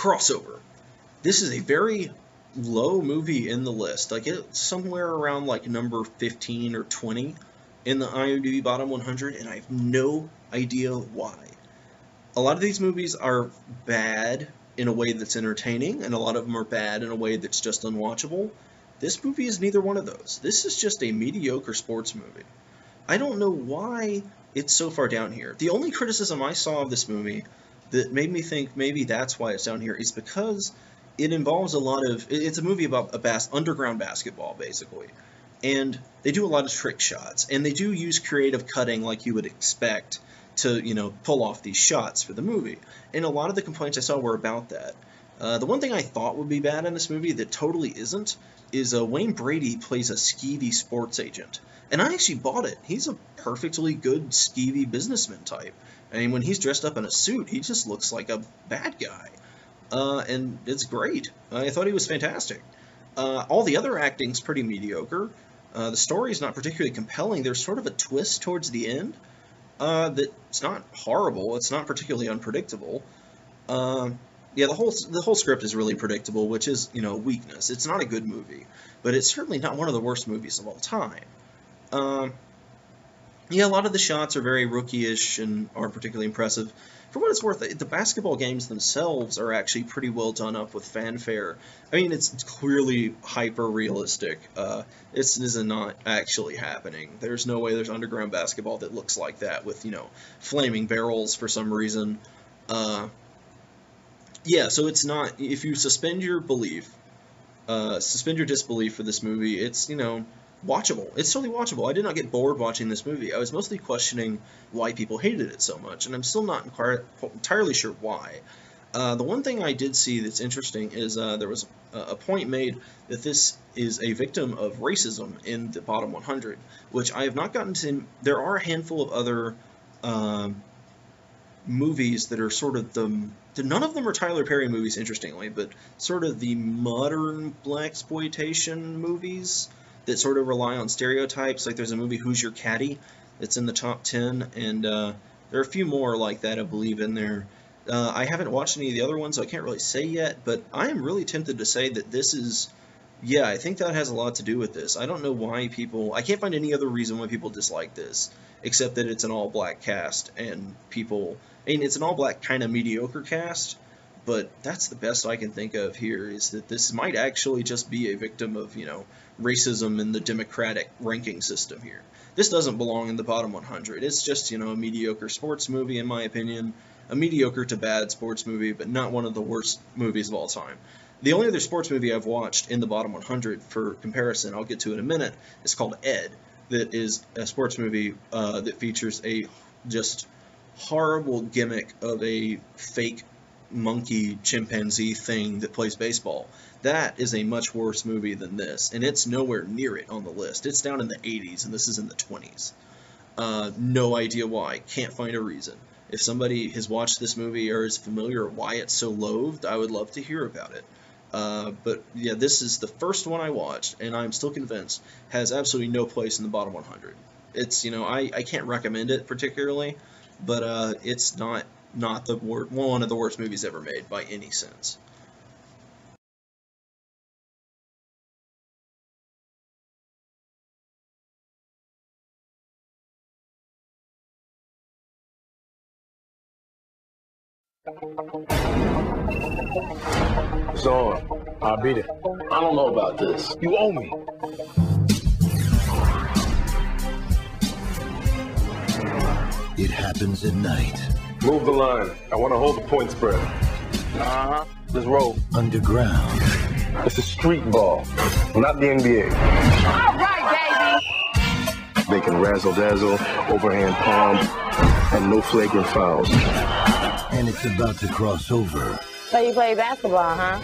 Crossover. This is a very low movie in the list. Like, it's somewhere around like number 15 or 20 in the IMDb bottom 100, and I have no idea why. A lot of these movies are bad in a way that's entertaining, and a lot of them are bad in a way that's just unwatchable. This movie is neither one of those. This is just a mediocre sports movie. I don't know why it's so far down here. The only criticism I saw of this movie that made me think maybe that's why it's down here is because it involves a lot of... It's a movie about underground basketball, basically. And they do a lot of trick shots, and they do use creative cutting like you would expect to, you know, pull off these shots for the movie. And a lot of the complaints I saw were about that. The one thing I thought would be bad in this movie that totally isn't is Wayne Brady plays a skeevy sports agent. And I actually bought it. He's a perfectly good skeevy businessman type. I mean, when he's dressed up in a suit, he just looks like a bad guy. And it's great. I thought he was fantastic. All the other acting's pretty mediocre. The story's not particularly compelling. There's sort of a twist towards the end that's not horrible. It's not particularly unpredictable. Yeah, the whole script is really predictable, which is, you know, a weakness. It's not a good movie, but it's certainly not one of the worst movies of all time. Yeah, a lot of the shots are very rookie-ish and aren't particularly impressive. For what it's worth, the basketball games themselves are actually pretty well done up with fanfare. I mean, it's clearly hyper-realistic. This is not actually happening. There's no way there's underground basketball that looks like that with, you know, flaming barrels for some reason. Yeah, so it's not... If you suspend your disbelief for this movie, it's, you know, watchable. It's totally watchable. I did not get bored watching this movie. I was mostly questioning why people hated it so much, and I'm still not entirely sure why. The one thing I did see that's interesting is there was a point made that this is a victim of racism in the bottom 100, which I have not gotten to. There are a handful of other movies that are sort of none of them are Tyler Perry movies, interestingly, but sort of the modern blaxploitation movies that sort of rely on stereotypes. Like there's a movie, Who's Your Caddy, that's in the top 10, and there are a few more like that, I believe, in there. I haven't watched any of the other ones, so I can't really say yet, but I am really tempted to say that this is... Yeah, I think that has a lot to do with this. I don't know why people... I can't find any other reason why people dislike this, except that it's an all-black cast, and people... I mean, it's an all-black kind of mediocre cast, but that's the best I can think of here, is that this might actually just be a victim of, you know, racism in the democratic ranking system here. This doesn't belong in the bottom 100. It's just, you know, a mediocre sports movie, in my opinion. A mediocre to bad sports movie, but not one of the worst movies of all time. The only other sports movie I've watched in the bottom 100, for comparison, I'll get to in a minute, is called Ed. That is a sports movie that features a just horrible gimmick of a fake monkey chimpanzee thing that plays baseball. That is a much worse movie than this, and it's nowhere near it on the list. It's down in the 80s, and this is in the 20s. No idea why. Can't find a reason. If somebody has watched this movie or is familiar with why it's so loathed, I would love to hear about it. But yeah, this is the first one I watched, and I'm still convinced has absolutely no place in the bottom 100. It's, you know, I can't recommend it particularly, but it's not one of the worst movies ever made by any sense. It's on. I'll beat it. I don't know about this. You owe me. It happens at night. Move the line. I want to hold the point spread. Uh-huh. Let's roll. Underground. It's a street ball, not the NBA. All right, baby. They can razzle-dazzle, overhand palm, and no flagrant fouls. And it's about to cross over. So you play basketball, huh?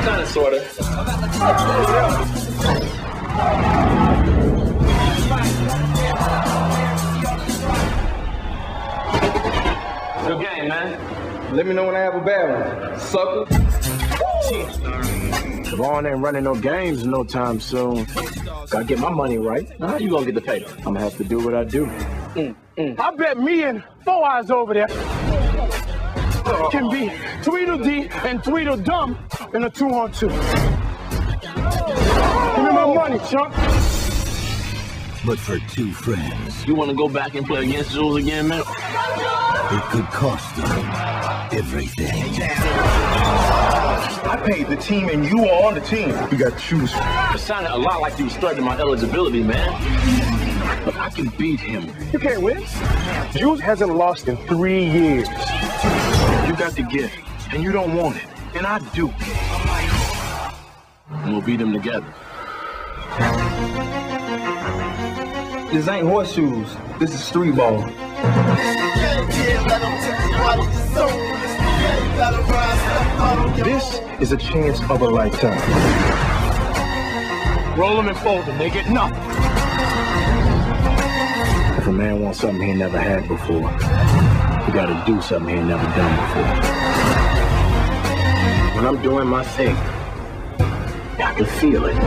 Kind of, sort of. Good game, man. Let me know when I have a bad one, sucker. Vaughn ain't running no games no time soon. Gotta get my money right. Now, how you gonna get the paper? I'm gonna have to do what I do. I bet me and 4 Eyes over there. can be Tweedledee and Tweedledum in a 2-on-2. Give me my money, chump. But for two friends, You want to go back and play against Jules again, man? it could cost them everything. I paid the team and you are on the team. You got to choose. It sounded a lot like you was threatening my eligibility, man. But I can beat him. You can't win. Jules hasn't lost in 3 years. You got the gift, and you don't want it. And I do. And we'll beat him together. This ain't horseshoes. This is street ball. This is a chance of a lifetime. Roll them and fold them. They get nothing. If a man wants something he never had before, he got to do something he ain't never done before. When I'm doing my thing, I can feel it.